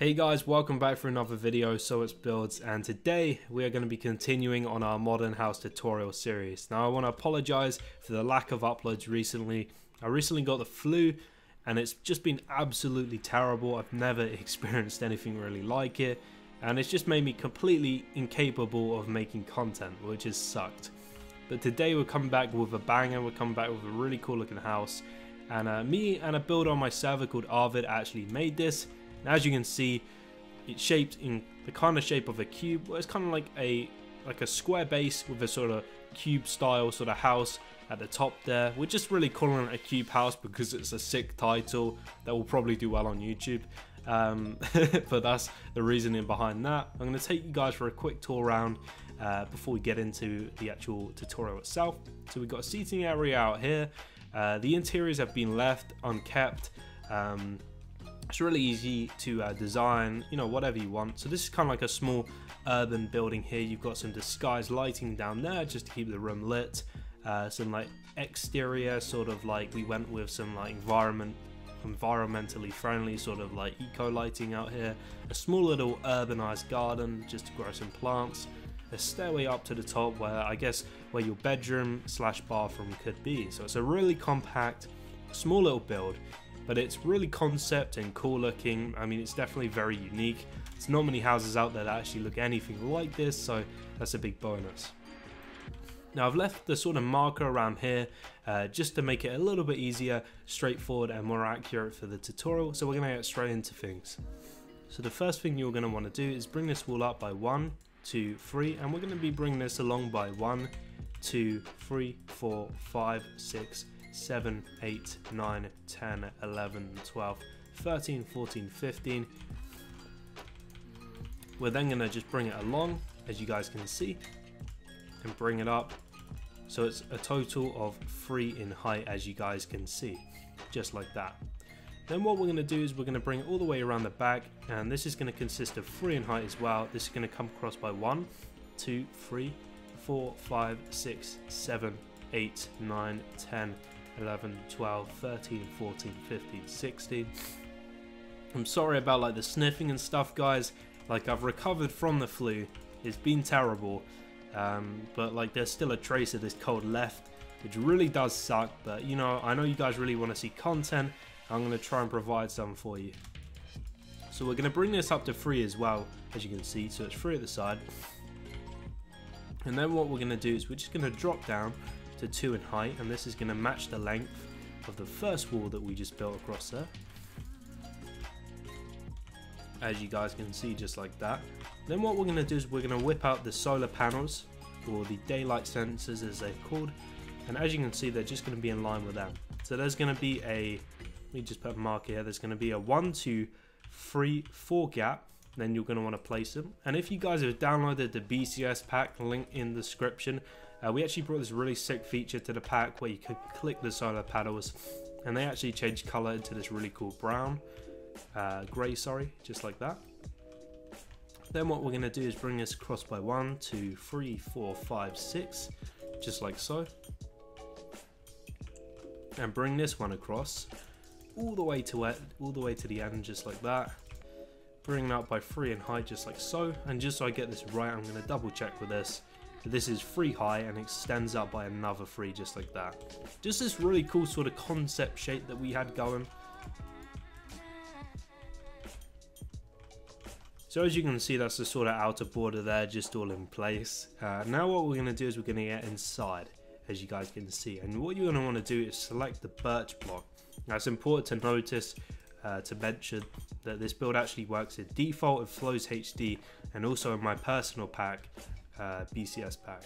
Hey guys, welcome back for another video. So it's Buildz, and today we are going to be continuing on our modern house tutorial series. Now I want to apologize for the lack of uploads recently. I recently got the flu and it's just been absolutely terrible. I've never experienced anything really like it, and it's just made me completely incapable of making content, which has sucked. But today we're coming back with a banger. We're coming back with a really cool looking house, and me and a builder on my server called Arvid actually made this. And as you can see, it's shaped in the kind of shape of a cube. Well, it's kind of like a square base with a sort of cube style sort of house at the top there. We're just really calling it a cube house because it's a sick title that will probably do well on YouTube. But that's the reasoning behind that. I'm going to take you guys for a quick tour around before we get into the actual tutorial itself. So we've got a seating area out here. The interiors have been left unkept. It's really easy to design, you know, whatever you want. So this is kind of like a small urban building here. You've got some disguised lighting down there just to keep the room lit. Some like exterior sort of like, we went with some like environmentally friendly sort of like eco lighting out here. A small little urbanized garden just to grow some plants. A stairway up to the top where I guess where your bedroom slash bathroom could be. So it's a really compact, small little build, but it's really concept and cool looking. I mean, it's definitely very unique. There's not many houses out there that actually look anything like this, so that's a big bonus. Now I've left the sort of marker around here just to make it a little bit easier, straightforward and more accurate for the tutorial. So we're gonna get straight into things. So the first thing you're gonna wanna do is bring this wall up by 1, 2, 3, and we're gonna be bringing this along by 1, 2, 3, 4, 5, 6, 7, 8, 9, 10, 11, 12, 13, 14, 15. We're then going to just bring it along, as you guys can see, and bring it up. So it's a total of 3 in height, as you guys can see, just like that. Then what we're going to do is we're going to bring it all the way around the back, and this is going to consist of 3 in height as well. This is going to come across by 1, 2, 3, 4, 5, 6, 7, 8, 9, 10, 11, 12, 13, 14, 15, 16. I'm sorry about like the sniffing and stuff, guys. Like, I've recovered from the flu. It's been terrible, but like there's still a trace of this cold left, which really does suck. But you know, I know you guys really want to see content. I'm going to try and provide some for you. So we're going to bring this up to 3 as well, as you can see. So it's 3 at the side, and then what we're going to do is we're just going to drop down to 2 in height, and this is going to match the length of the first wall that we just built across there, as you guys can see, just like that. Then what we're going to do is we're going to whip out the solar panels, or the daylight sensors as they're called, and as you can see, they're just going to be in line with them. So there's going to be a, let me just put a mark here, there's going to be a 1, 2, 3, 4 gap. Then you're going to want to place them. And if you guys have downloaded the BCS pack, link in the description, we actually brought this really sick feature to the pack where you can click the solar panels and they actually change color into this really cool brown, grey, sorry, just like that. Then what we're going to do is bring this across by 1, 2, 3, 4, 5, 6, just like so, and bring this one across all the way to the end, just like that. Bring it up by 3 in height, just like so. And just so I get this right, I'm going to double check with this. So this is 3 high and extends up by another 3, just like that. Just this really cool sort of concept shape that we had going. So as you can see, that's the sort of outer border there, just all in place. Now what we're going to do is we're going to get inside, as you guys can see. And what you're going to want to do is select the birch block. Now it's important to notice, to mention that this build actually works in default and flows HD, and also in my personal pack, BCS pack.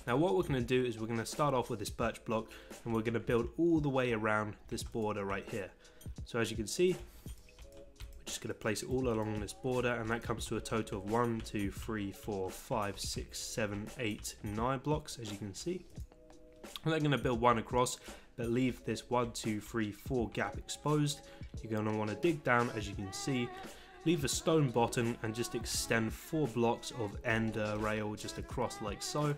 Now what we're going to do is we're going to start off with this birch block, and we're going to build all the way around this border right here. So as you can see, we're just going to place it all along this border, and that comes to a total of 1, 2, 3, 4, 5, 6, 7, 8, 9 blocks, as you can see. And then going to build 1 across, but leave this 1, 2, 3, 4 gap exposed. You're going to want to dig down, as you can see, leave a stone bottom, and just extend 4 blocks of end rail just across like so.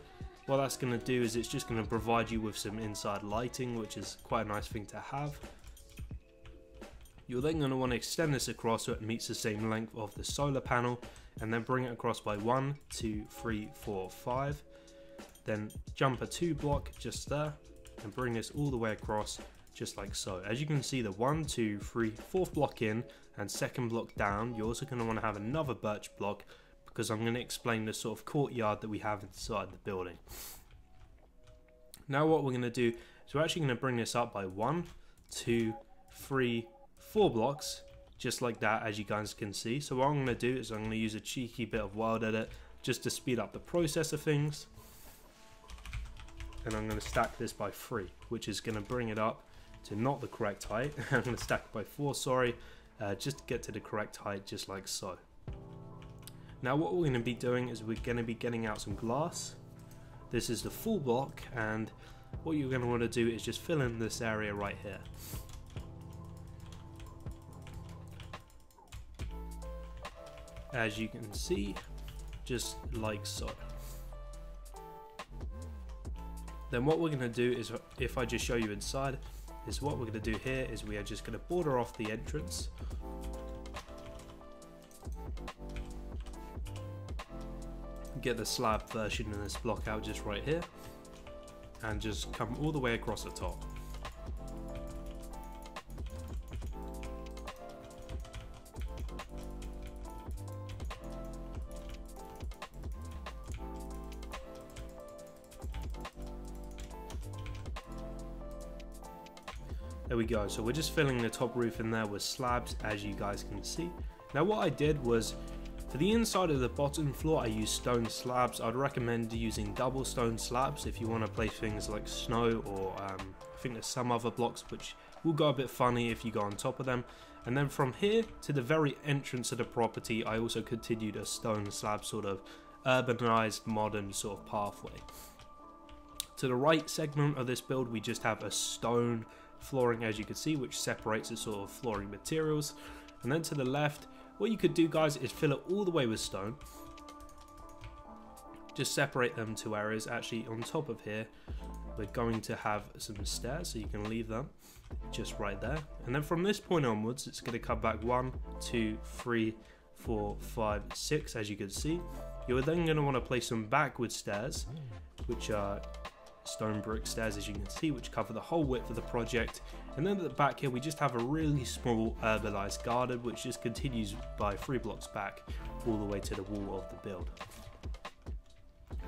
What that's going to do is it's just going to provide you with some inside lighting, which is quite a nice thing to have. You're then going to want to extend this across so it meets the same length of the solar panel, and then bring it across by 1, 2, 3, 4, 5. Then jump a 2 block just there and bring this all the way across just like so. As you can see, the 1, 2, 3, 4th block in and 2nd block down, you're also going to want to have another birch block, because I'm going to explain the sort of courtyard that we have inside the building. Now what we're going to do is we're actually going to bring this up by 1, 2, 3, 4 blocks, just like that, as you guys can see. So what I'm going to do is I'm going to use a cheeky bit of World Edit just to speed up the process of things. And I'm going to stack this by 3, which is going to bring it up to not the correct height. I'm going to stack it by 4, sorry, just to get to the correct height, just like so. Now what we're going to be doing is we're going to be getting out some glass. This is the full block, and what you're going to want to do is just fill in this area right here. As you can see, just like so. Then what we're going to do is, if I just show you inside, is what we're going to do here is we are just going to border off the entrance. Get the slab version of this block out just right here, and just come all the way across the top. There we go, so we're just filling the top roof in there with slabs, as you guys can see. Now what I did was, for the inside of the bottom floor, I used stone slabs. I'd recommend using double stone slabs if you want to place things like snow, or I think there's some other blocks which will go a bit funny if you go on top of them. And then from here to the very entrance of the property, I also continued a stone slab sort of urbanized modern sort of pathway. To the right segment of this build, we just have a stone flooring, as you can see, which separates the sort of flooring materials. And then to the left, what you could do, guys, is fill it all the way with stone. Just separate them to areas. Actually, on top of here, we're going to have some stairs, so you can leave them just right there. And then from this point onwards, it's going to come back 1, 2, 3, 4, 5, 6, as you can see. You're then going to want to place some backward stairs, which are stone brick stairs, as you can see, which cover the whole width of the project. And then at the back here, we just have a really small urbanized garden, which just continues by 3 blocks back all the way to the wall of the build,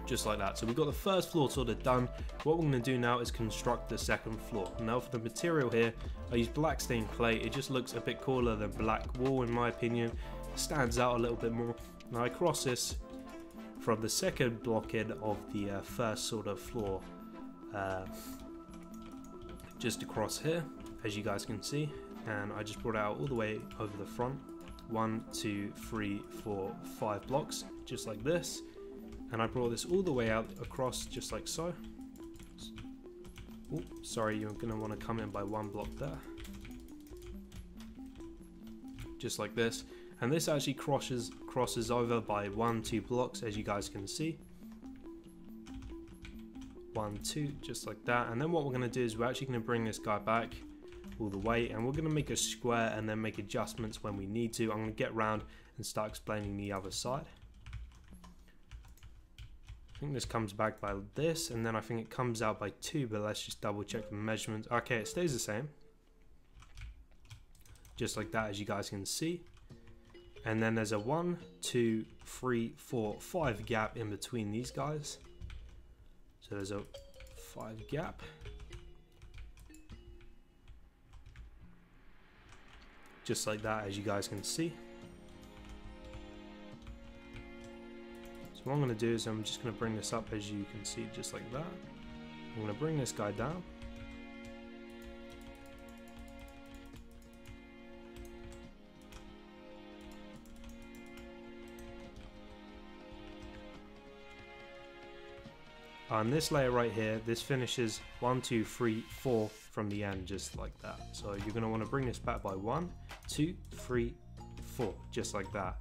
just like that. So we've got the first floor sort of done. What we're going to do now is construct the second floor. Now for the material here, I use black stained clay. It just looks a bit cooler than black wall, in my opinion. It stands out a little bit more. Now I cross this from the second block in of the first sort of floor, just across here, as you guys can see, and I just brought it out all the way over the front. 1, 2, 3, 4, 5 blocks, just like this, and I brought this all the way out across, just like so. Oh, sorry, you're going to want to come in by 1 block there, just like this, and this actually crosses over by 1, 2 blocks, as you guys can see. 1, 2, just like that. And then what we're going to do is we're actually going to bring this guy back all the way, and we're going to make a square and then make adjustments when we need to. I'm going to get round and start explaining the other side. I think this comes back by this, and then I think it comes out by 2, but let's just double check the measurements. Okay, it stays the same, just like that, as you guys can see. And then there's a 1, 2, 3, 4, 5 gap in between these guys. So there's a 5 gap. Just like that, as you guys can see. So what I'm going to do is I'm just going to bring this up, as you can see, just like that. I'm going to bring this guy down. On this layer right here, this finishes 1, 2, 3, 4 from the end, just like that. So you're going to want to bring this back by 1, 2, 3, 4, just like that.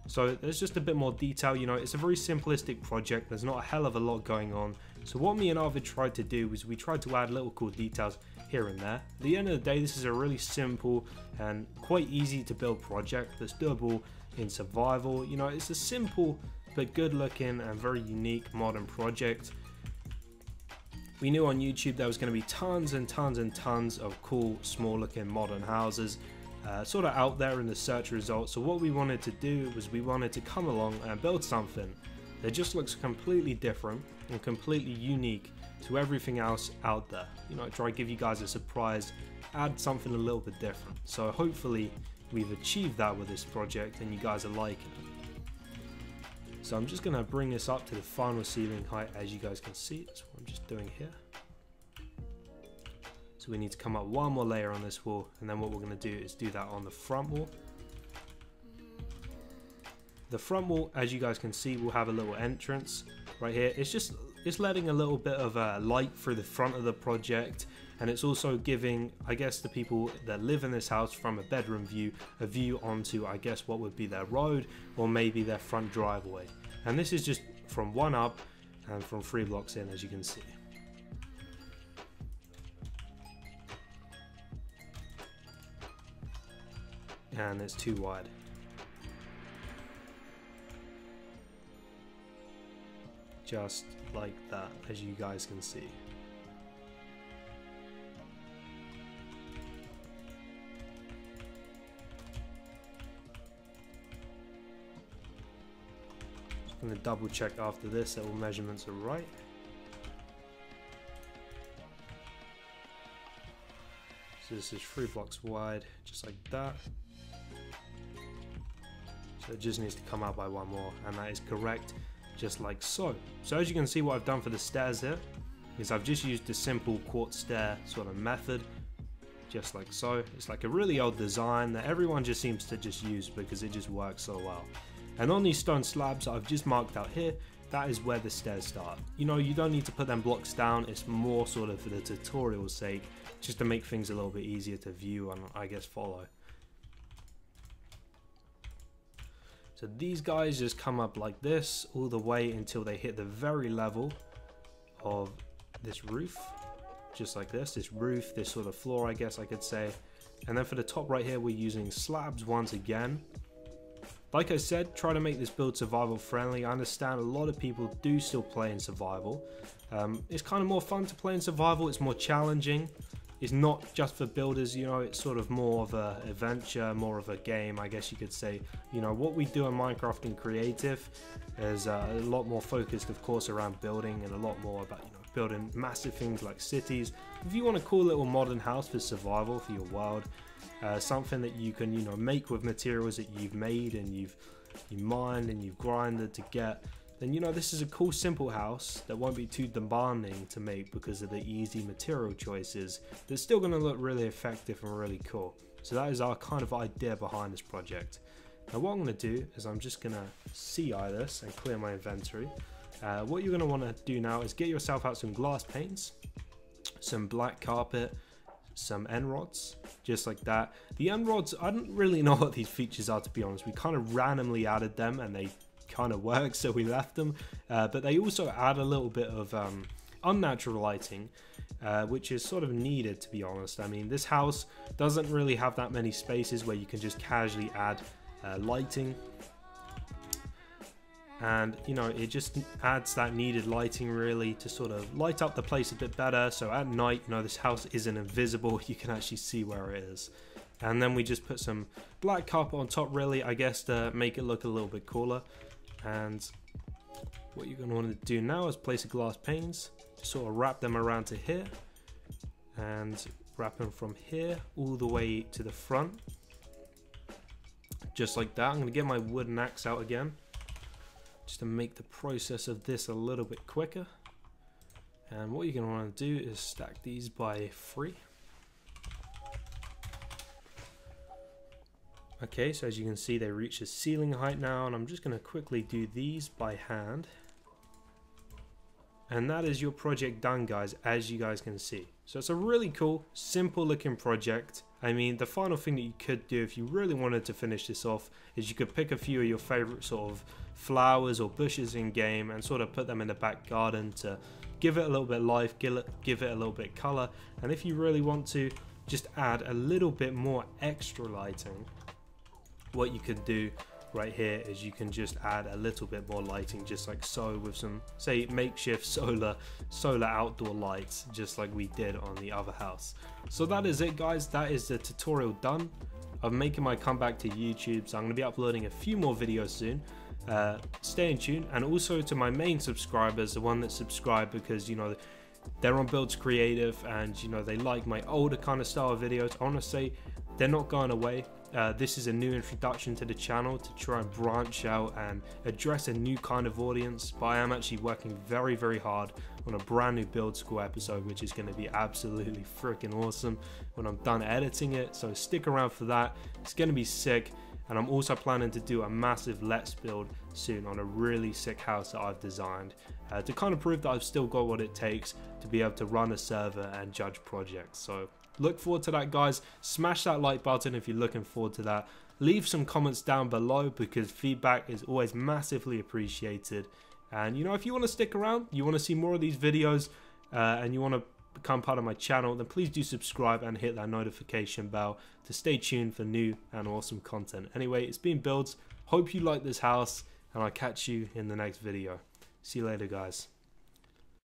So there's just a bit more detail, you know, it's a very simplistic project. There's not a hell of a lot going on. So what me and Arvid tried to do was we tried to add little cool details here and there. At the end of the day, this is a really simple and quite easy to build project that's doable in survival. You know, it's a simple but good looking and very unique modern project. We knew on YouTube there was going to be tons and tons and tons of cool small looking modern houses sort of out there in the search results. So what we wanted to do was we wanted to come along and build something that just looks completely different and completely unique to everything else out there. You know, try to give you guys a surprise, add something a little bit different. So hopefully we've achieved that with this project and you guys are liking it. So I'm just going to bring this up to the final ceiling height, as you guys can see. That's what I'm just doing here. So we need to come up one more layer on this wall, and then what we're going to do is do that on the front wall. The front wall, as you guys can see, will have a little entrance right here. It's letting a little bit of light through the front of the project, and it's also giving, I guess, the people that live in this house from a bedroom view, a view onto, I guess, what would be their road or maybe their front driveway. And this is just from one up and from 3 blocks in, as you can see. And it's too wide. Just like that, as you guys can see. Just going to double check after this that all measurements are right. So this is 3 blocks wide, just like that. So it just needs to come out by one more, and that is correct, just like so. So as you can see, what I've done for the stairs here is I've just used the simple quartz stair sort of method, just like so. It's like a really old design that everyone just seems to just use because it just works so well. And on these stone slabs I've just marked out here, that is where the stairs start. You know, you don't need to put them blocks down, it's more sort of for the tutorial's sake, just to make things a little bit easier to view and, I guess, follow. So these guys just come up like this all the way until they hit the very level of this roof, just like this roof, this sort of floor, I guess I could say. And then for the top right here, we're using slabs once again. Like I said, try to make this build survival friendly. I understand a lot of people do still play in survival. It's kind of more fun to play in survival, it's more challenging. It's not just for builders, you know, it's sort of more of an adventure, more of a game, I guess you could say. You know, what we do in Minecraft and creative is a lot more focused, of course, around building, and a lot more about, you know, building massive things like cities. If you want a cool little modern house for survival, for your world, something that you can, you know, make with materials that you've made and you mined and you've grinded to get, then, you know, this is a cool simple house that won't be too demanding to make because of the easy material choices. That's still going to look really effective and really cool. So that is our kind of idea behind this project. Now what I'm going to do is I'm just going to CI this and clear my inventory. What you're going to want to do now is get yourself out some glass paints, some black carpet, some end rods, just like that. The end rods, I don't really know what these features are, to be honest. We kind of randomly added them and they kind of work, so we left them, but they also add a little bit of unnatural lighting, which is sort of needed, to be honest. I mean, this house doesn't really have that many spaces where you can just casually add lighting, and, you know, it just adds that needed lighting really to sort of light up the place a bit better, so at night, you know, this house isn't invisible, you can actually see where it is. And then we just put some black carpet on top, really, I guess, to make it look a little bit cooler. And what you're going to want to do now is place a glass panes, sort of wrap them around to here, and wrap them from here all the way to the front, just like that. I'm going to get my wooden axe out again, just to make the process of this a little bit quicker. And what you're going to want to do is stack these by 3. Okay, so as you can see, they reach the ceiling height now, and I'm just going to quickly do these by hand. And that is your project done, guys, as you guys can see. So it's a really cool, simple looking project. I mean, the final thing that you could do if you really wanted to finish this off is you could pick a few of your favorite sort of flowers or bushes in game and sort of put them in the back garden to give it a little bit of life, give it a little bit of color. And if you really want to just add a little bit more extra lighting, what you could do right here is you can just add a little bit more lighting, just like so, with some, say, makeshift solar outdoor lights, just like we did on the other house. So that is it, guys. That is the tutorial done. I'm making my comeback to YouTube, so I'm going to be uploading a few more videos soon. Stay in tune. And also to my main subscribers, the one that subscribe because, you know, they're on Buildz Creative and, you know, they like my older kind of style of videos. I want to say they're not going away. This is a new introduction to the channel to try and branch out and address a new kind of audience, but I am actually working very, very hard on a brand new Buildz School episode, which is going to be absolutely freaking awesome when I'm done editing it. So stick around for that. It's going to be sick. And I'm also planning to do a massive Let's Build soon on a really sick house that I've designed to kind of prove that I've still got what it takes to be able to run a server and judge projects. So look forward to that, guys. Smash that like button if you're looking forward to that. Leave some comments down below because feedback is always massively appreciated. And, you know, if you want to stick around, you want to see more of these videos, and you want to become part of my channel, then please do subscribe and hit that notification bell to stay tuned for new and awesome content. Anyway, it's been Buildz. Hope you like this house, and I'll catch you in the next video. See you later, guys.